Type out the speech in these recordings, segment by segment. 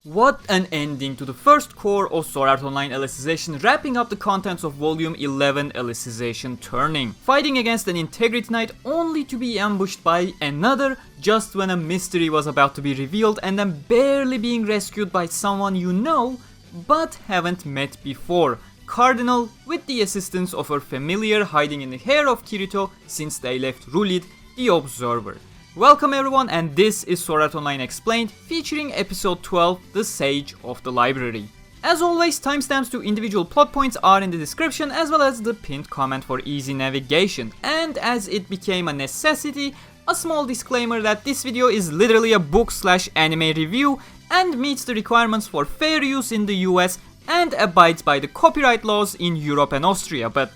What an ending to the first core of Sword Art Online Alicization, wrapping up the contents of Volume 11 Alicization Turning. Fighting against an Integrity Knight only to be ambushed by another just when a mystery was about to be revealed, and then barely being rescued by someone you know but haven't met before. Cardinal, with the assistance of her familiar hiding in the hair of Kirito since they left RELEASE, the Observer. Welcome everyone, and this is Sword Art Online Explained, featuring episode 12, The Sage of the Library. As always, timestamps to individual plot points are in the description, as well as the pinned comment for easy navigation. And as it became a necessity, a small disclaimer that this video is literally a book/anime review and meets the requirements for fair use in the US and abides by the copyright laws in Europe and Austria, but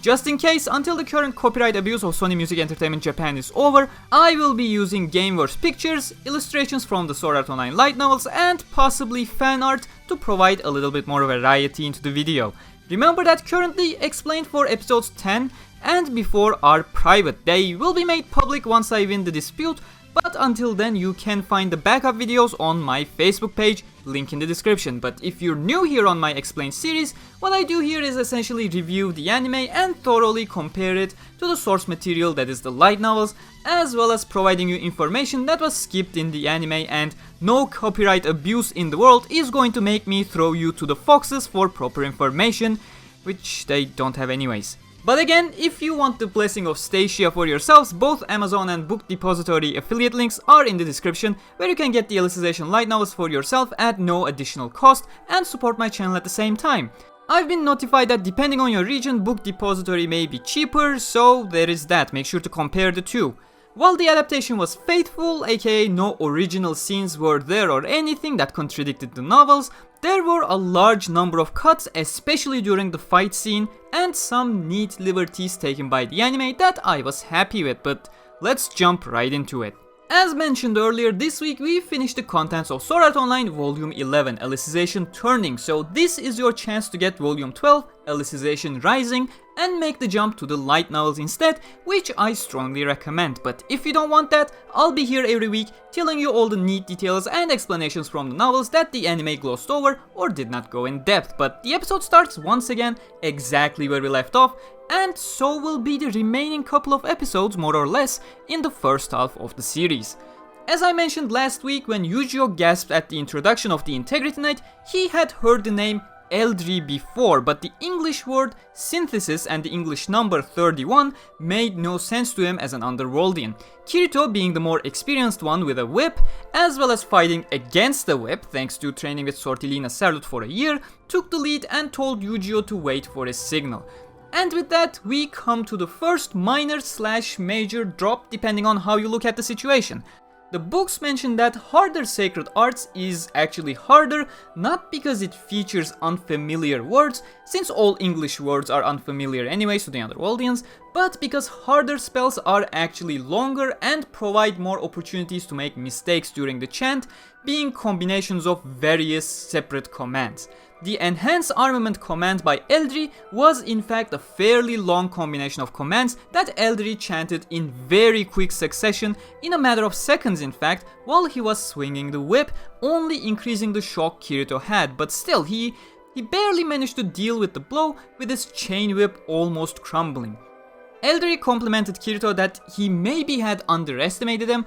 just in case, until the current copyright abuse of Sony Music Entertainment Japan is over, I will be using Gameverse pictures, illustrations from the Sword Art Online light novels, and possibly fan art to provide a little bit more variety into the video. Remember that currently explained for episodes 10 and before are private. They will be made public once I win the dispute, but until then you can find the backup videos on my Facebook page, link in the description. But if you're new here on my Explained series, what I do here is essentially review the anime and thoroughly compare it to the source material, that is the light novels, as well as providing you information that was skipped in the anime, and no copyright abuse in the world is going to make me throw you to the foxes for proper information, which they don't have anyways. But again, if you want the blessing of Stacia for yourselves, both Amazon and Book Depository affiliate links are in the description, where you can get the Alicization light novels for yourself at no additional cost and support my channel at the same time. I've been notified that depending on your region, Book Depository may be cheaper, so there is that. Make sure to compare the two. While the adaptation was faithful, aka no original scenes were there or anything that contradicted the novels, there were a large number of cuts, especially during the fight scene, and some neat liberties taken by the anime that I was happy with, but let's jump right into it. As mentioned earlier, this week we finished the contents of Sword Art Online Volume 11, Alicization Turning, so this is your chance to get Volume 12, Alicization Rising, and make the jump to the light novels instead, which I strongly recommend. But if you don't want that, I'll be here every week telling you all the neat details and explanations from the novels that the anime glossed over or did not go in depth. But the episode starts once again exactly where we left off, and so will be the remaining couple of episodes, more or less, in the first half of the series. As I mentioned last week, when Eugeo gasped at the introduction of the Integrity Knight, he had heard the name Eldrie before, but the English word synthesis and the English number 31 made no sense to him as an Underworldian. Kirito, being the more experienced one with a whip, as well as fighting against the whip thanks to training with Sortilina Serlut for a year, took the lead and told Eugeo to wait for his signal. And with that, we come to the first minor/major drop, depending on how you look at the situation. The books mention that harder sacred arts is actually harder, not because it features unfamiliar words, since all English words are unfamiliar anyways to the Underworldians, but because harder spells are actually longer and provide more opportunities to make mistakes during the chant, being combinations of various separate commands. The Enhance Armament command by Eldrie was in fact a fairly long combination of commands that Eldrie chanted in very quick succession, in a matter of seconds in fact, while he was swinging the whip, only increasing the shock Kirito had, but still he barely managed to deal with the blow, with his chain whip almost crumbling. Eldrie complimented Kirito that he maybe had underestimated him,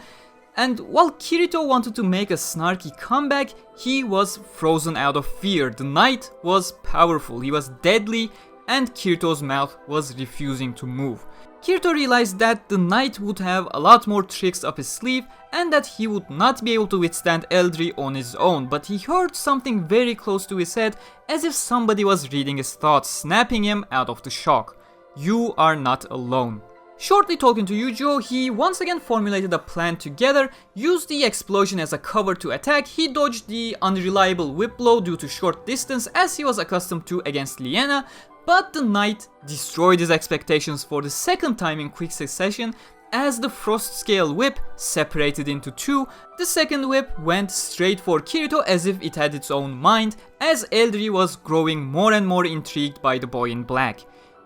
and while Kirito wanted to make a snarky comeback, he was frozen out of fear. The knight was powerful, he was deadly, and Kirito's mouth was refusing to move. Kirito realized that the knight would have a lot more tricks up his sleeve and that he would not be able to withstand Eldrie on his own, but he heard something very close to his head, as if somebody was reading his thoughts, snapping him out of the shock. You are not alone. Shortly talking to Eugeo, he once again formulated a plan together, used the explosion as a cover to attack. He dodged the unreliable whip blow due to short distance as he was accustomed to against Liena, but the knight destroyed his expectations for the second time in quick succession as the frost scale whip separated into two. The second whip went straight for Kirito as if it had its own mind, as Eldrie was growing more and more intrigued by the boy in black.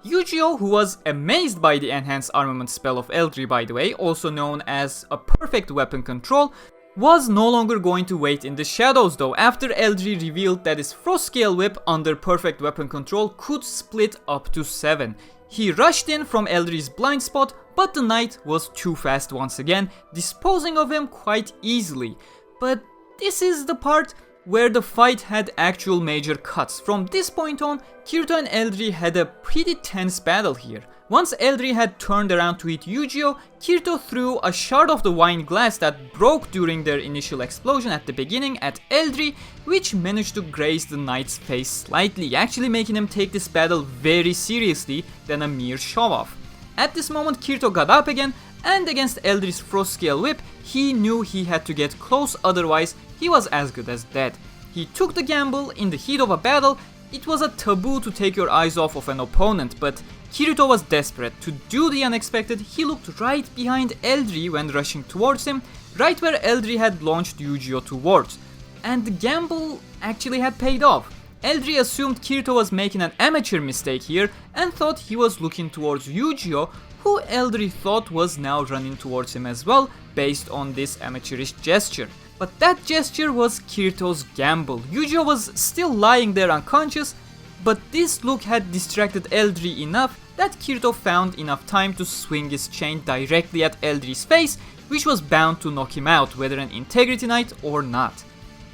Eugeo, who was amazed by the enhanced armament spell of Eldrie by the way, also known as a perfect weapon control, was no longer going to wait in the shadows though, after Eldrie revealed that his Frost Scale Whip under perfect weapon control could split up to 7. He rushed in from Eldrie's blind spot, but the knight was too fast once again, disposing of him quite easily. But this is the part where the fight had actual major cuts. From this point on, Kirito and Eldrie had a pretty tense battle here. Once Eldrie had turned around to hit Eugeo, Kirito threw a shard of the wine glass that broke during their initial explosion at the beginning at Eldrie, which managed to graze the knight's face slightly, actually making him take this battle very seriously than a mere show-off. At this moment, Kirito got up again, and against Eldrie's Frost Scale Whip, he knew he had to get close, otherwise he was as good as dead. He took the gamble in the heat of a battle. It was a taboo to take your eyes off of an opponent, but Kirito was desperate. To do the unexpected, he looked right behind Eldrie when rushing towards him, right where Eldrie had launched Eugeo towards. And the gamble actually had paid off. Eldrie assumed Kirito was making an amateur mistake here and thought he was looking towards Eugeo, who Eldrie thought was now running towards him as well, based on this amateurish gesture. But that gesture was Kirito's gamble. Eugeo was still lying there unconscious, but this look had distracted Eldrie enough that Kirito found enough time to swing his chain directly at Eldrie's face, which was bound to knock him out, whether an Integrity Knight or not.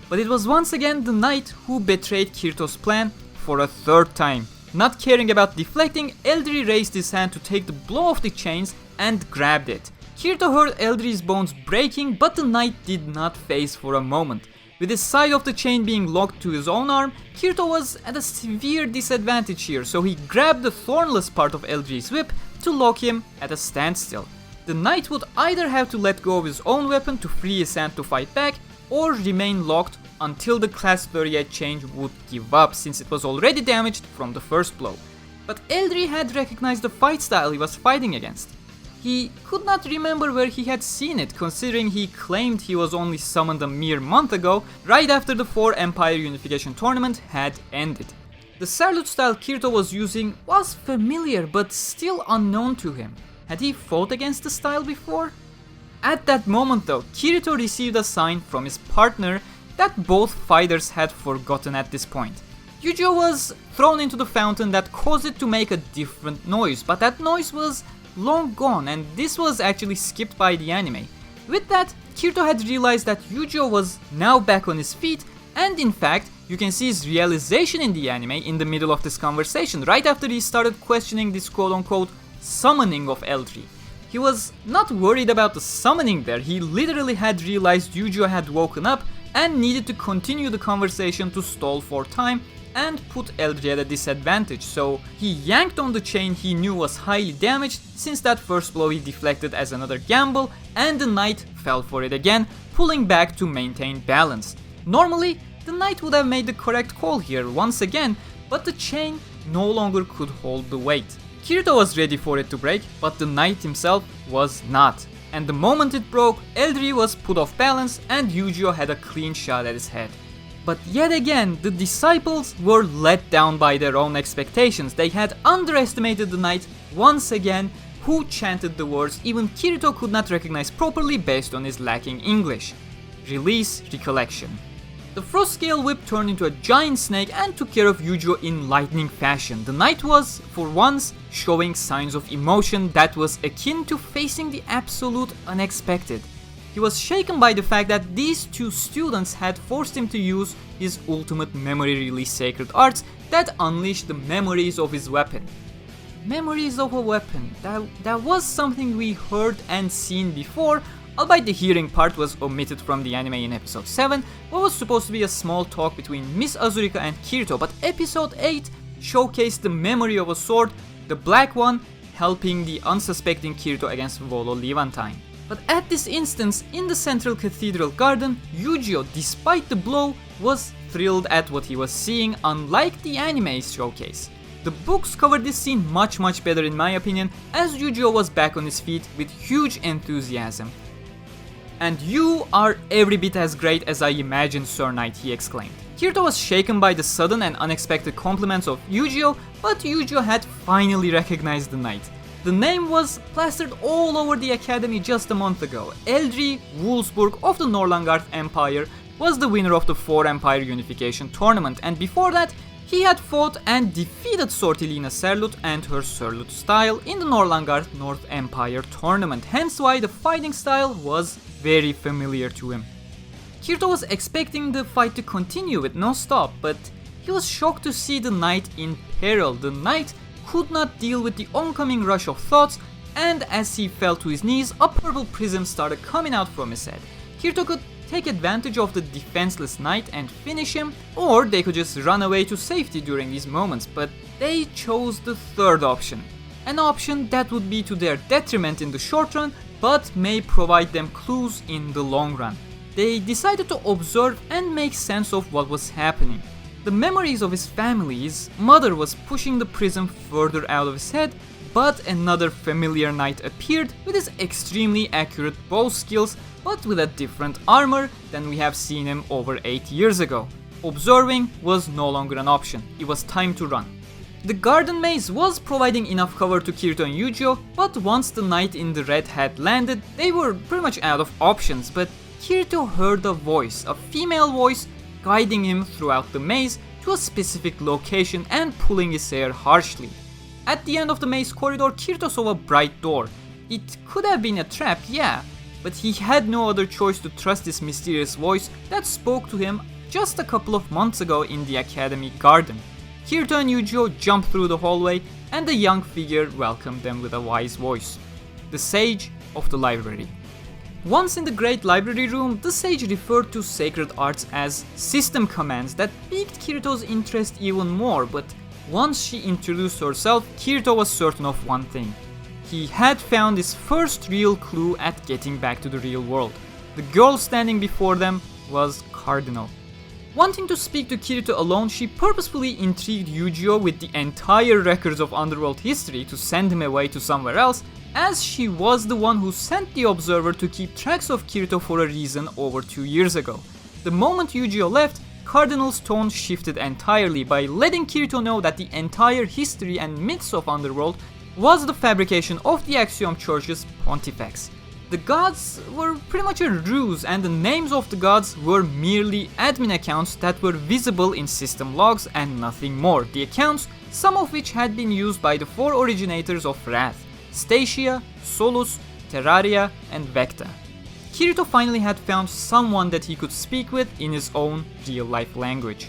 But it was once again the knight who betrayed Kirito's plan for a third time. Not caring about deflecting, Eldrie raised his hand to take the blow of the chains and grabbed it. Kirito heard Eldrie's bones breaking, but the knight did not phase for a moment. With his side of the chain being locked to his own arm, Kirito was at a severe disadvantage here, so he grabbed the thornless part of Eldrie's whip to lock him at a standstill. The knight would either have to let go of his own weapon to free his hand to fight back, or remain locked until the clasp variate chain would give up, since it was already damaged from the first blow. But Eldrie had recognized the fight style he was fighting against. He could not remember where he had seen it, considering he claimed he was only summoned a mere month ago, right after the 4 Empire Unification tournament had ended. The salute style Kirito was using was familiar but still unknown to him. Had he fought against the style before? At that moment though, Kirito received a sign from his partner that both fighters had forgotten at this point. Eugeo was thrown into the fountain that caused it to make a different noise, but that noise was long gone, and this was actually skipped by the anime. With that, Kirito had realized that Eugeo was now back on his feet, and in fact, you can see his realization in the anime in the middle of this conversation, right after he started questioning this quote-unquote summoning of Eldrie. He was not worried about the summoning there, he literally had realized Eugeo had woken up and needed to continue the conversation to stall for time and put Eldrie at a disadvantage, so he yanked on the chain he knew was highly damaged, since that first blow he deflected as another gamble, and the knight fell for it again, pulling back to maintain balance. Normally, the knight would have made the correct call here once again, but the chain no longer could hold the weight. Kirito was ready for it to break, but the knight himself was not. And the moment it broke, Eldrie was put off balance and Eugeo had a clean shot at his head. But yet again, the disciples were let down by their own expectations. They had underestimated the knight once again, who chanted the words even Kirito could not recognize properly based on his lacking English. Release Recollection. The Frost Scale Whip turned into a giant snake and took care of Eugeo in lightning fashion. The knight was, for once, showing signs of emotion that was akin to facing the absolute unexpected. He was shaken by the fact that these two students had forced him to use his ultimate memory release sacred arts that unleashed the memories of his weapon. Memories of a weapon, that was something we heard and seen before, albeit the hearing part was omitted from the anime in episode 7, what was supposed to be a small talk between Miss Azurika and Kirito, but episode 8 showcased the memory of a sword, the black one, helping the unsuspecting Kirito against Volo Levantine. But at this instance, in the central cathedral garden, Eugeo, despite the blow, was thrilled at what he was seeing, unlike the anime's showcase. The books covered this scene much better in my opinion, as Eugeo was back on his feet with huge enthusiasm. "And you are every bit as great as I imagined, Sir Knight," he exclaimed. Kirito was shaken by the sudden and unexpected compliments of Eugeo, but Eugeo had finally recognized the knight. The name was plastered all over the academy just a month ago. Eldrie Wulfsburg of the Norlangarth Empire was the winner of the 4 Empire Unification Tournament, and before that, he had fought and defeated Sortilina Serlut and her Serlut style in the Norlangarth North Empire Tournament, hence why the fighting style was very familiar to him. Kirito was expecting the fight to continue with no stop, but he was shocked to see the knight in peril. The knight could not deal with the oncoming rush of thoughts, and as he fell to his knees, a purple prism started coming out from his head. Kirito could take advantage of the defenseless knight and finish him, or they could just run away to safety during these moments, but they chose the third option. An option that would be to their detriment in the short run, but may provide them clues in the long run. They decided to observe and make sense of what was happening. The memories of his family, his mother was pushing the prism further out of his head, but another familiar knight appeared with his extremely accurate bow skills, but with a different armor than we have seen him over 8 years ago. Observing was no longer an option, it was time to run. The garden maze was providing enough cover to Kirito and Eugeo, but once the knight in the red had landed, they were pretty much out of options, but Kirito heard a voice, a female voice, guiding him throughout the maze to a specific location and pulling his hair harshly. At the end of the maze corridor, Kirito saw a bright door. It could have been a trap, yeah, but he had no other choice to trust this mysterious voice that spoke to him just a couple of months ago in the academy garden. Kirito and Eugeo jumped through the hallway, and the young figure welcomed them with a wise voice. The Sage of the Library. Once in the Great Library Room, the sage referred to sacred arts as system commands that piqued Kirito's interest even more, but once she introduced herself, Kirito was certain of one thing. He had found his first real clue at getting back to the real world. The girl standing before them was Cardinal. Wanting to speak to Kirito alone, she purposefully intrigued Eugeo with the entire records of Underworld history to send him away to somewhere else, as she was the one who sent the Observer to keep tracks of Kirito for a reason over 2 years ago. The moment Eugeo left, Cardinal's tone shifted entirely by letting Kirito know that the entire history and myths of Underworld was the fabrication of the Axiom Church's Pontifex. The gods were pretty much a ruse, and the names of the gods were merely admin accounts that were visible in system logs and nothing more. The accounts, some of which had been used by the 4 originators of Wrath: Stacia, Solus, Terraria, and Vecta. Kirito finally had found someone that he could speak with in his own real-life language.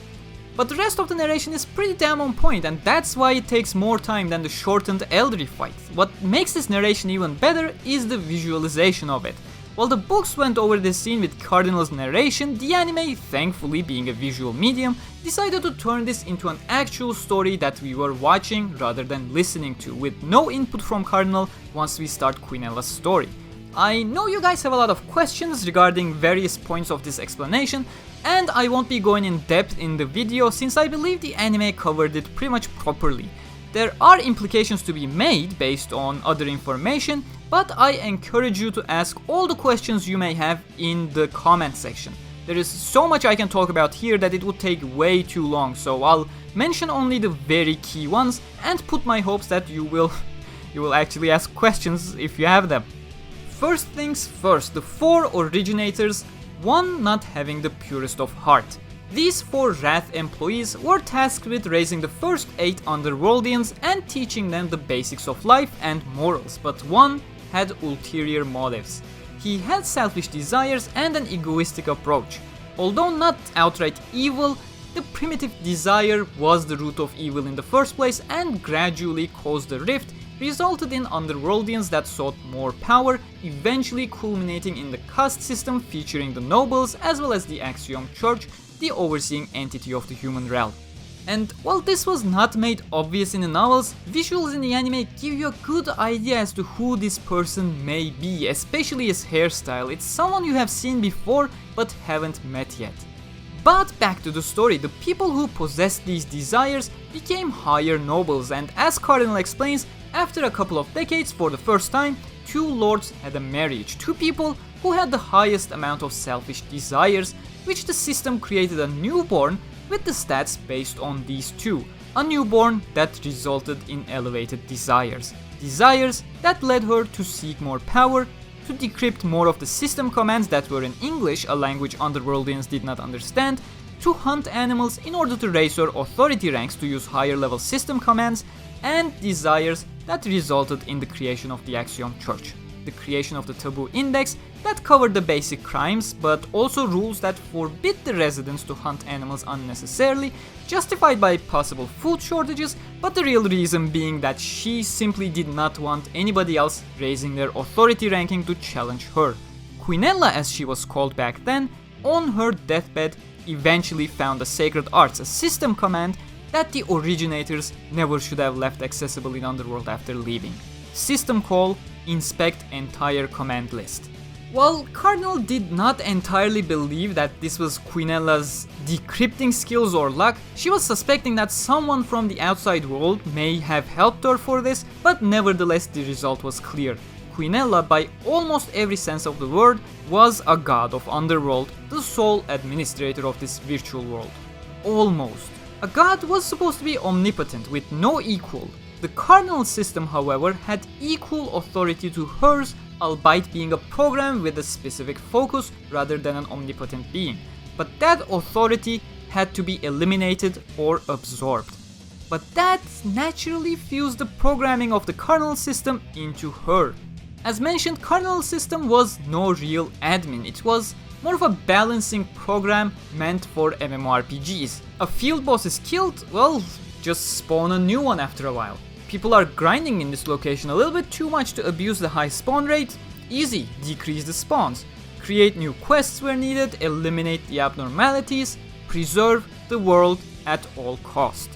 But the rest of the narration is pretty damn on point, and that's why it takes more time than the shortened Eldrie fight. What makes this narration even better is the visualization of it. While the books went over this scene with Cardinal's narration, the anime, thankfully being a visual medium, decided to turn this into an actual story that we were watching rather than listening to, with no input from Cardinal once we start Quinella's story. I know you guys have a lot of questions regarding various points of this explanation, and I won't be going in depth in the video since I believe the anime covered it pretty much properly. There are implications to be made based on other information, but I encourage you to ask all the questions you may have in the comment section. There is so much I can talk about here that it would take way too long, so I'll mention only the very key ones and put my hopes that you will actually ask questions if you have them. First things first, the 4 originators, one not having the purest of heart. These 4 Wrath employees were tasked with raising the first 8 Underworldians and teaching them the basics of life and morals, but one had ulterior motives. He had selfish desires and an egoistic approach. Although not outright evil, the primitive desire was the root of evil in the first place and gradually caused a rift, resulted in Underworldians that sought more power, eventually culminating in the caste system featuring the nobles as well as the Axiom Church, the overseeing entity of the human realm. And while this was not made obvious in the novels, visuals in the anime give you a good idea as to who this person may be, especially his hairstyle. It's someone you have seen before but haven't met yet. But back to the story, the people who possessed these desires became higher nobles, and as Cardinal explains, after a couple of decades, for the first time, 2 lords had a marriage, 2 people who had the highest amount of selfish desires, which the system created a newborn with the stats based on these 2, a newborn that resulted in elevated desires. desires that led her to seek more power, to decrypt more of the system commands that were in English, a language Underworldians did not understand, to hunt animals in order to raise her authority ranks to use higher level system commands, and desires that resulted in the creation of the Axiom Church, the creation of the Taboo Index that covered the basic crimes, but also rules that forbid the residents to hunt animals unnecessarily, justified by possible food shortages, but the real reason being that she simply did not want anybody else raising their authority ranking to challenge her. Quinella, as she was called back then, on her deathbed eventually found the Sacred Arts, a system command that the originators never should have left accessible in Underworld after leaving. System call: inspect entire command list. While Cardinal did not entirely believe that this was Quinella's decrypting skills or luck, she was suspecting that someone from the outside world may have helped her for this, but nevertheless the result was clear. Quinella, by almost every sense of the word, was a god of Underworld, the sole administrator of this virtual world. Almost. A god was supposed to be omnipotent, with no equal. The Cardinal system, however, had equal authority to hers, albeit being a program with a specific focus rather than an omnipotent being. But that authority had to be eliminated or absorbed. But that naturally fused the programming of the Cardinal system into her. As mentioned, Cardinal system was no real admin, it was more of a balancing program meant for MMORPGs. A field boss is killed, well, just spawn a new one after a while. People are grinding in this location a little bit too much to abuse the high spawn rate. Easy, decrease the spawns. Create new quests where needed, eliminate the abnormalities, preserve the world at all cost.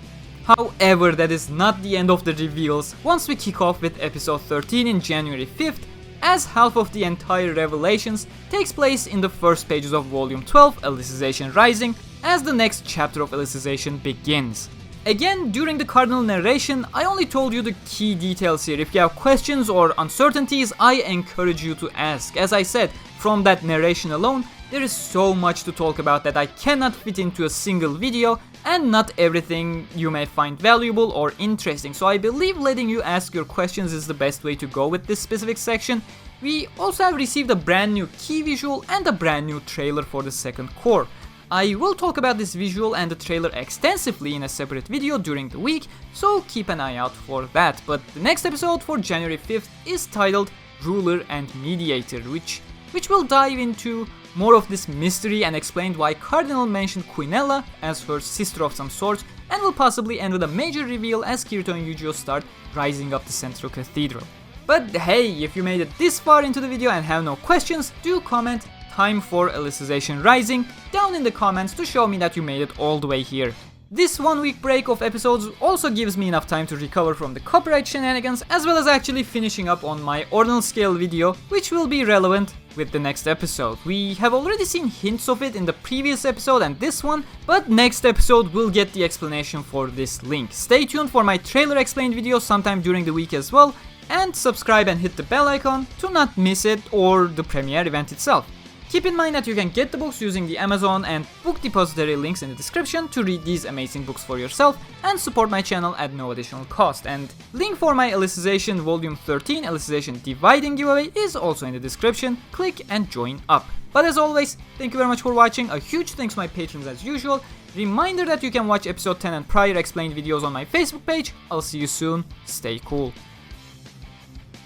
However, that is not the end of the reveals once we kick off with episode 13 in January 5th, as half of the entire revelations takes place in the first pages of volume 12, Alicization Rising, as the next chapter of Alicization begins. Again, during the Cardinal narration, I only told you the key details here. If you have questions or uncertainties, I encourage you to ask. As I said, from that narration alone, there is so much to talk about that I cannot fit into a single video, and not everything you may find valuable or interesting, so I believe letting you ask your questions is the best way to go with this specific section. We also have received a brand new key visual and a brand new trailer for the second core. I will talk about this visual and the trailer extensively in a separate video during the week, so keep an eye out for that. But the next episode for January 5th is titled Ruler and Mediator, which will dive into more of this mystery and explain why Cardinal mentioned Quinella as her sister of some sort, and will possibly end with a major reveal as Kirito and Eugeo start rising up the central cathedral. But hey, if you made it this far into the video and have no questions, do comment "Time for Alicization Rising" down in the comments to show me that you made it all the way here. This 1 week break of episodes also gives me enough time to recover from the copyright shenanigans, as well as actually finishing up on my ordinal scale video, which will be relevant with the next episode. We have already seen hints of it in the previous episode and this one, but next episode will get the explanation for this link. Stay tuned for my trailer explained video sometime during the week as well, and subscribe and hit the bell icon to not miss it or the premiere event itself. Keep in mind that you can get the books using the Amazon and Book Depository links in the description to read these amazing books for yourself and support my channel at no additional cost. And link for my Alicization Volume 13 Alicization Dividing giveaway is also in the description. Click and join up. But as always, thank you very much for watching. A huge thanks to my patrons as usual. Reminder that you can watch episode 10 and prior explained videos on my Facebook page. I'll see you soon. Stay cool.